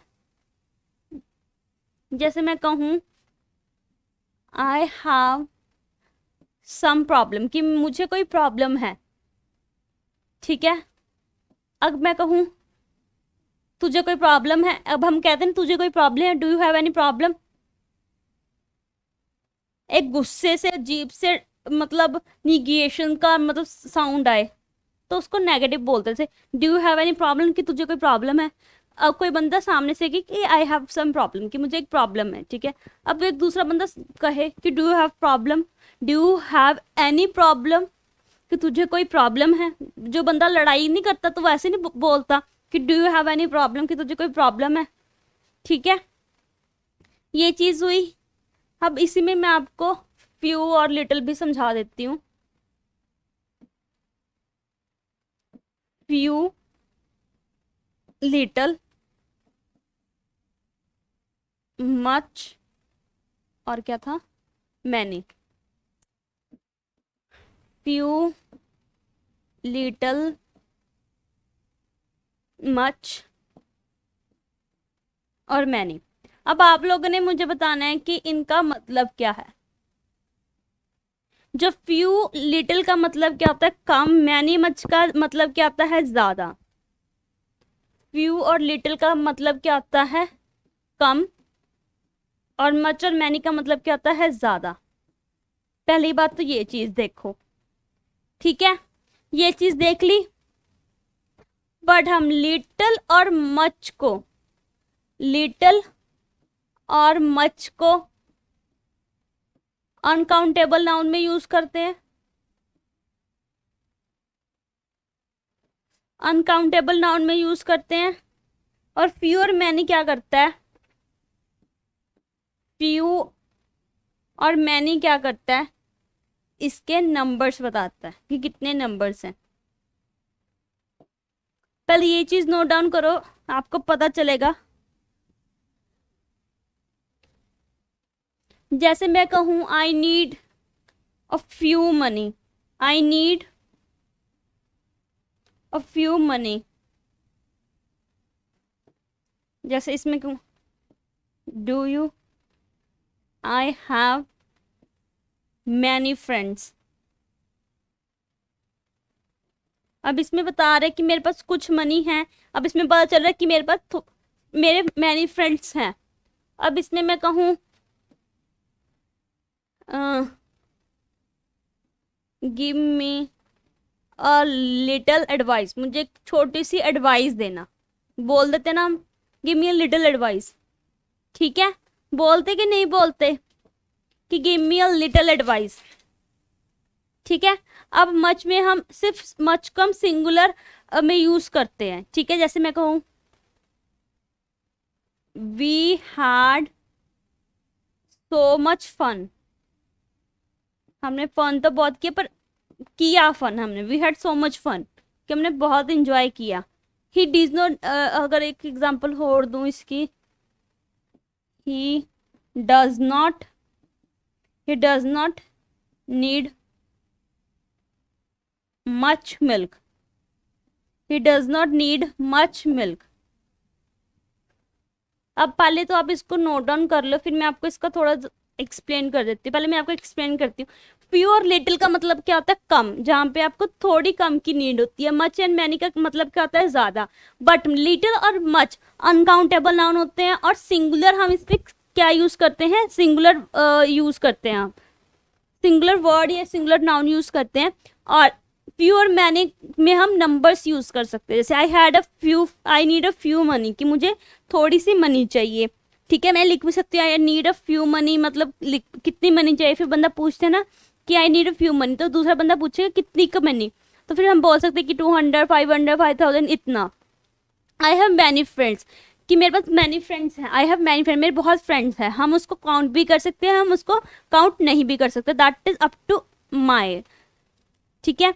जैसे मैं कहूँ आई हैव सम प्रॉब्लम, कि मुझे कोई प्रॉब्लम है। ठीक है, अब मैं कहूँ तुझे कोई प्रॉब्लम है। अब हम कहते हैं तुझे कोई प्रॉब्लम है, do you have any problem. एक गुस्से से, अजीब से मतलब निगेशन का मतलब साउंड आए तो उसको नेगेटिव बोलते थे। Do you have any problem, कि तुझे कोई प्रॉब्लम है। अब कोई बंदा सामने से कि आई हैव सम प्रॉब्लम, कि मुझे एक प्रॉब्लम है, ठीक है। अब एक दूसरा बंदा कहे कि do you have problem, do you have any problem, कि तुझे कोई प्रॉब्लम है। जो बंदा लड़ाई नहीं करता तो वैसे नहीं बोलता कि do you have any problem, कि तुझे कोई प्रॉब्लम है, ठीक है। ये चीज़ हुई। अब इसी में मैं आपको फ्यू और लिटिल भी समझा देती हूँ। फ्यू, लिटिल, मच और क्या था, मैनी। फ्यू, लिटिल, मच और मैनी। अब आप लोगों ने मुझे बताना है कि इनका मतलब क्या है। जो फ्यू लिटिल का मतलब क्या होता है, कम। मैनी मच का मतलब क्या होता है, ज्यादा। फ्यू और लिटिल का मतलब क्या होता है, कम। और मच और मैनी का मतलब क्या होता है, ज्यादा। पहली बात तो ये चीज देखो, ठीक है। ये चीज देख ली। बट हम लिटिल और मच को, लिटिल और मच को अनकाउंटेबल नाउन में यूज करते हैं। अनकाउंटेबल नाउन में यूज करते हैं। और फ्यू और मैनी क्या करता है, फ्यू और मैनी क्या करता है, इसके नंबर्स बताता है कि कितने नंबर्स हैं। पहले ये चीज नोट डाउन करो, आपको पता चलेगा। जैसे मैं कहूं I need a few money, I need a few money. जैसे इसमें कहूं do you, I have many friends. अब इसमें बता रहे कि मेरे पास कुछ मनी है। अब इसमें पता चल रहा है कि मेरे पास मेरे मैनी फ्रेंड्स हैं। अब इसमें मैं कहूँ give me a little advice, मुझे एक छोटी सी एडवाइस देना। बोल देते ना हम, give me a little advice, ठीक है। बोलते कि नहीं बोलते कि give me a little advice, ठीक है। अब मच में हम सिर्फ मच को हम सिंगुलर में यूज करते हैं, ठीक है। जैसे मैं कहूँ we had so much fun, हमने फन तो बहुत किया, पर किया फन हमने, we had so much fun, कि हमने बहुत इंजॉय किया। ही डिज नॉट, अगर एक एग्जांपल और दूं इसकी, he does not, he does not need much milk, he does not need much milk. अब पहले तो आप इसको नोट डाउन कर लो, फिर मैं आपको इसका थोड़ा एक्सप्लेन कर देती हूँ। पहले मैं आपको एक्सप्लेन करती हूँ। फ्यू और लिटिल का मतलब क्या होता है, कम, जहाँ पे आपको थोड़ी कम की नीड होती है। मच एंड मैनी का मतलब क्या होता है, ज्यादा। बट लिटिल और मच अनकाउंटेबल नाउन होते हैं, और सिंगुलर हम इस पे क्या यूज करते हैं, सिंगुलर यूज करते हैं। आप सिंगुलर वर्ड या सिंगुलर नाउन यूज करते हैं। और फ्यू और मैनी में हम नंबर्स यूज कर सकते हैं। जैसे I had a few, I need a few money, कि मुझे थोड़ी सी मनी चाहिए, ठीक है। मैं लिख भी सकती हूँ I need a few money, मतलब कितनी मनी चाहिए। फिर बंदा पूछते हैं ना कि I need a few money, तो दूसरा बंदा पूछेगा कितनी का मनी, तो फिर हम बोल सकते हैं कि 200, 500, 5000, इतना। आई हैव मैनी फ्रेंड्स, कि मेरे पास मैनी फ्रेंड्स हैं। आई हैव मैनी फ्रेंड, मेरे बहुत फ्रेंड्स हैं। हम उसको काउंट भी कर सकते हैं, हम उसको काउंट नहीं भी कर सकते। That is up to my, ठीक है।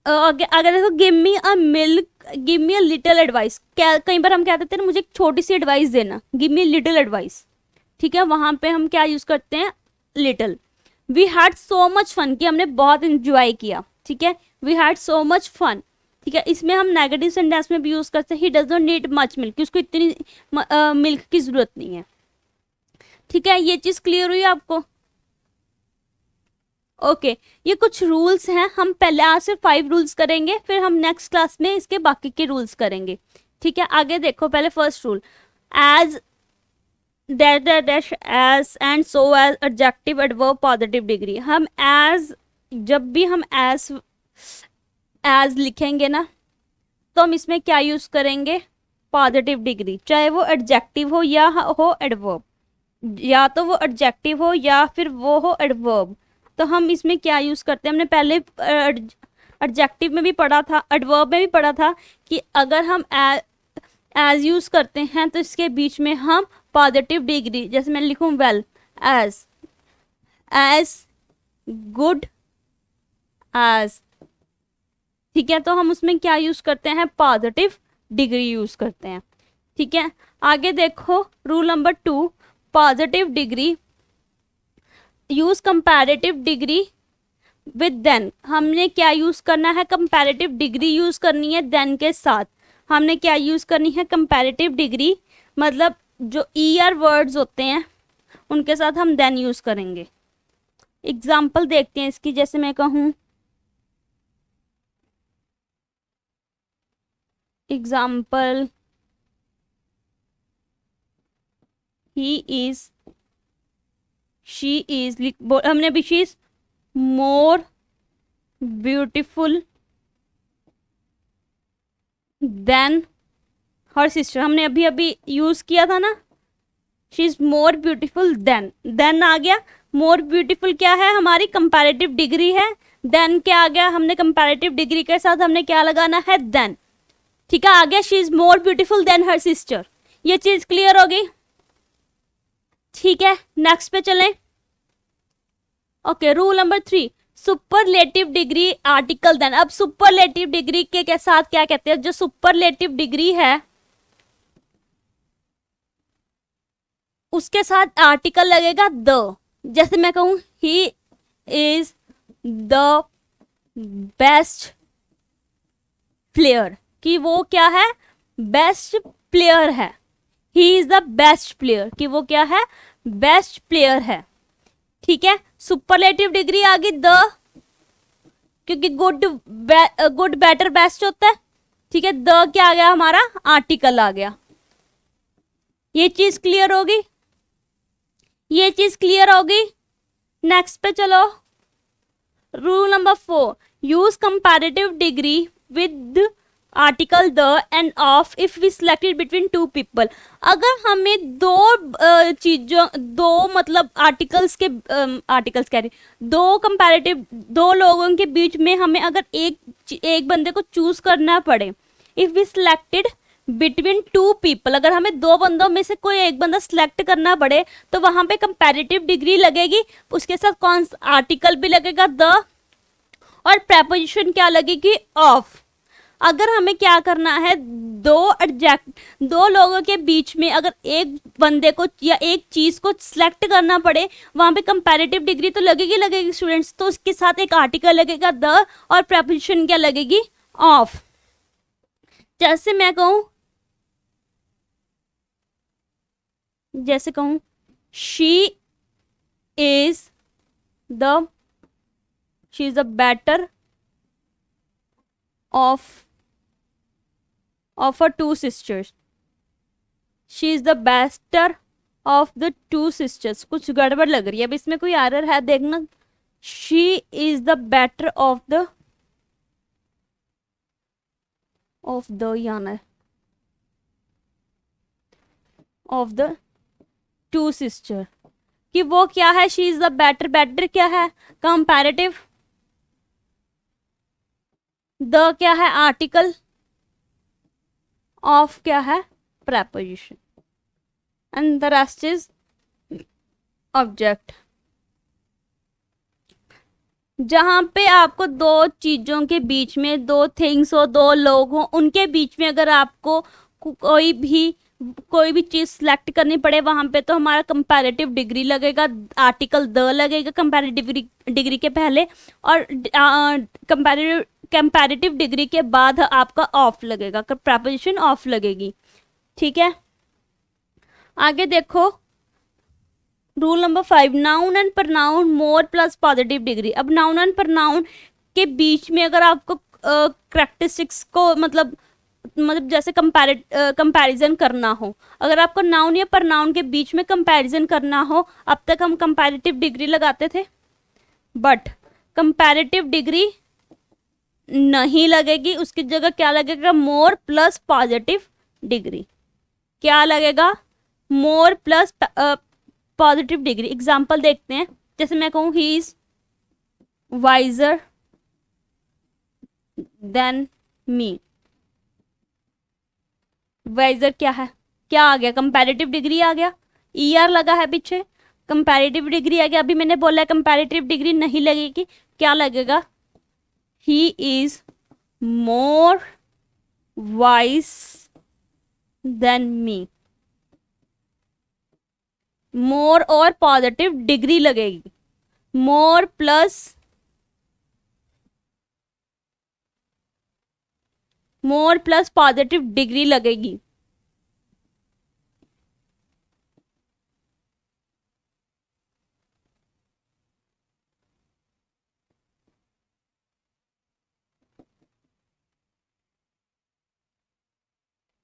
अगर देखो give me a milk, give me a little advice, कई बार हम क्या कहते हैं, मुझे एक छोटी सी एडवाइस देना, गिव मी लिटिल एडवाइस, ठीक है। वहां पे हम क्या यूज करते हैं, little. We had so much fun, कि हमने बहुत इंजॉय किया, ठीक है। We had so much fun, ठीक है। इसमें हम नेगेटिव सेंटेंस में भी यूज करते हैं, he does not need much milk, कि उसको इतनी मिल्क की जरूरत नहीं है, ठीक है। ये चीज क्लियर हुई आपको, ओके। ये कुछ रूल्स हैं, हम पहले आज से 5 रूल्स करेंगे, फिर हम नेक्स्ट क्लास में इसके बाकी के रूल्स करेंगे, ठीक है। आगे देखो, पहले first rule, as dash dash dash as and so as adjective adverb positive degree. हम एज जब भी हम एज लिखेंगे ना, तो हम इसमें क्या यूज करेंगे, पॉजिटिव डिग्री, चाहे वो एडजेक्टिव हो या हो एडवर्ब, या तो वो एडजेक्टिव हो या फिर वो हो एडवर्ब। तो हम इसमें क्या यूज करते हैं, हमने पहले एडजेक्टिव में भी पढ़ा था, एडवर्ब में भी पढ़ा था कि अगर हम एज यूज करते हैं तो इसके बीच में हम पॉजिटिव डिग्री, जैसे मैं लिखूं वेल, एज गुड एज, ठीक है, तो हम उसमें क्या यूज करते हैं, पॉजिटिव डिग्री यूज करते हैं। ठीक है, आगे देखो rule number 2, positive degree, use comparative degree with than. हमने क्या यूज करना है, कंपैरेटिव डिग्री यूज करनी है देन के साथ। हमने क्या यूज करनी है, कंपैरेटिव डिग्री, मतलब जो ईआर वर्ड्स होते हैं उनके साथ हम देन यूज करेंगे। एग्जाम्पल देखते हैं इसकी, जैसे मैं कहूँ example, he is, she is, हमने अभी she is more beautiful than her sister, हमने अभी अभी यूज किया था ना, she is more beautiful than आ गया। मोर ब्यूटीफुल क्या है, हमारी कंपैरेटिव डिग्री है। देन क्या आ गया, हमने कंपैरेटिव डिग्री के साथ हमने क्या लगाना है, देन। ठीक है, आ गया she is more beautiful then her sister. ये चीज क्लियर हो गई। ठीक है, नेक्स्ट पे चलें। Okay, rule number 3, superlative degree article then. अब सुपरलेटिव डिग्री के साथ क्या कहते हैं, जो सुपरलेटिव डिग्री है उसके साथ आर्टिकल लगेगा द। जैसे मैं कहूं he is the best player, कि वो क्या है, बेस्ट प्लेयर है। He is the best player, कि वो क्या है, बेस्ट प्लेयर है। ठीक है, सुपरलेटिव डिग्री आ गई द, क्योंकि गुड बेटर बेस्ट होता है। ठीक है, द क्या आ गया, हमारा आर्टिकल आ गया। ये चीज क्लियर होगी, ये चीज क्लियर होगी। नेक्स्ट पे चलो, rule number 4, use comparative degree with article the end of if we selected between two people. अगर हमें दो चीजों, दो मतलब आर्टिकल्स कह रही, दो कंपैरेटिव, दो लोगों के बीच में हमें अगर एक बंदे को चूज करना पड़े, if we selected between two people, अगर हमें दो बंदों में से कोई एक बंदा सिलेक्ट करना पड़े तो वहां पे कंपैरेटिव डिग्री लगेगी, उसके साथ कौन सा आर्टिकल भी लगेगा द, और प्रेपोजिशन क्या लगेगी, ऑफ। अगर हमें क्या करना है, दो लोगों के बीच में अगर एक बंदे को या एक चीज को सिलेक्ट करना पड़े, वहां पे कंपैरेटिव डिग्री तो लगेगी स्टूडेंट्स, तो उसके साथ एक आर्टिकल लगेगा द, और प्रेपोजिशन क्या लगेगी, ऑफ। जैसे मैं कहूं, जैसे कहूं she is the better of her two sisters, she is the better of the two sisters। कुछ गड़बड़ लग रही है, अब इसमें कोई एरर है देखना। she is the better of the Yana of the two sister, कि वो क्या है, she is the better क्या है, कंपैरेटिव, द क्या है, आर्टिकल, ऑफ क्या है, preposition, and the rest is object. जहां पे आपको दो चीजों के बीच में, दो थिंग्स हो, दो लोग हो, उनके बीच में अगर आपको कोई भी चीज सिलेक्ट करनी पड़े, वहां पे तो हमारा कंपैरेटिव डिग्री लगेगा, आर्टिकल द लगेगा कंपैरेटिव डिग्री के पहले, और कंपैरेटिव डिग्री के बाद आपका ऑफ लगेगा, प्रेपोजिशन ऑफ लगेगी। ठीक है, आगे देखो rule number 5, noun and pronoun more plus positive degree. अब नाउन एंड प्रनाउन के बीच में अगर आपको कैरेक्टरिस्टिक्स को मतलब जैसे कंपैरिजन करना हो, अगर आपको नाउन या प्रनाउन के बीच में कंपैरिजन करना हो, अब तक हम कंपैरेटिव डिग्री लगाते थे, बट कंपैरेटिव डिग्री नहीं लगेगी, उसकी जगह क्या लगेगा, मोर प्लस पॉजिटिव डिग्री। क्या लगेगा, more plus positive degree. Example देखते हैं, जैसे मैं कहूँ he is wiser than me. Wiser क्या है, क्या आ गया, कंपैरेटिव डिग्री आ गया, ER लगा है पीछे, कंपैरेटिव डिग्री आ गया। अभी मैंने बोला है कंपैरेटिव डिग्री नहीं लगेगी, क्या लगेगा, he is more wise than me. More और पॉजिटिव डिग्री लगेगी, मोर प्लस पॉजिटिव डिग्री लगेगी।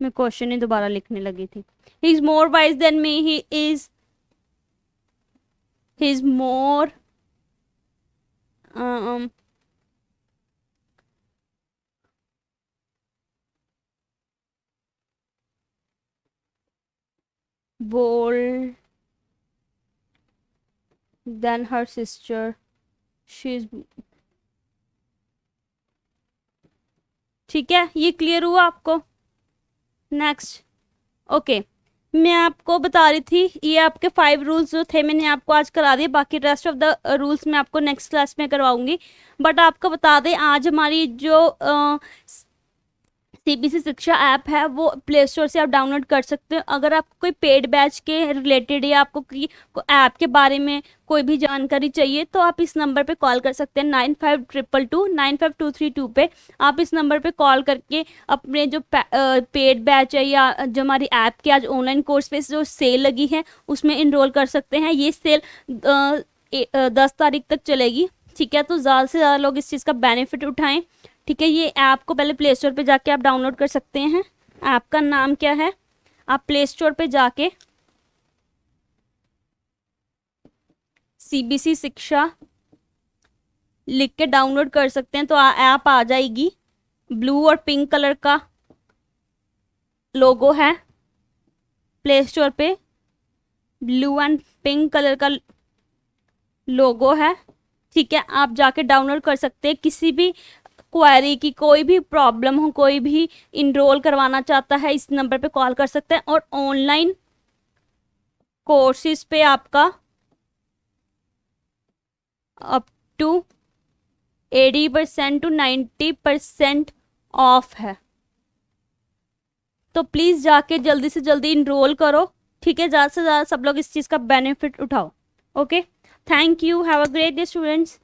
मैं क्वेश्चन ही दोबारा लिखने लगी थी। ही is more wise than me, he is more bold than her sister, she's। ठीक है, ये क्लियर हुआ आपको। नेक्स्ट, ओके, मैं आपको बता रही थी, ये आपके 5 रूल्स जो थे मैंने आपको आज करा दिए, बाकी रेस्ट ऑफ द रूल्स मैं आपको नेक्स्ट क्लास में करवाऊंगी। बट आपको बता दें, आज हमारी जो CBC शिक्षा ऐप है वो प्ले स्टोर से आप डाउनलोड कर सकते हो। अगर आपको कोई पेड बैच के रिलेटेड या आपको ऐप के बारे में कोई भी जानकारी चाहिए तो आप इस नंबर पे कॉल कर सकते हैं 9522 पे। आप इस नंबर पे कॉल करके अपने जो पेड बैच है या जो हमारी ऐप के आज ऑनलाइन कोर्स पे जो सेल लगी है उसमें इनरोल कर सकते हैं। ये सेल 10 तारीख तक चलेगी, ठीक है। तो ज़्यादा से ज़्यादा लोग इस चीज़ का बेनिफिट उठाएं, ठीक है। ये ऐप को पहले प्ले स्टोर पे जाके आप डाउनलोड कर सकते हैं। ऐप का नाम क्या है, आप प्ले स्टोर पे जाके CBC शिक्षा लिख के डाउनलोड कर सकते हैं। तो ऐप आ जाएगी, ब्लू और पिंक कलर का लोगो है प्ले स्टोर पे, ब्लू एंड पिंक कलर का लोगो है, ठीक है। आप जाके डाउनलोड कर सकते हैं। किसी भी क्वेरी की कोई भी प्रॉब्लम हो, कोई भी इनरोल करवाना चाहता है, इस नंबर पे कॉल कर सकते हैं। और ऑनलाइन कोर्सेज पे आपका अप टू 80% to 90% ऑफ है। तो प्लीज़ जाके जल्दी से जल्दी इनरोल करो, ठीक है। ज़्यादा से ज़्यादा सब लोग इस चीज़ का बेनिफिट उठाओ। Okay, thank you, have a great day students.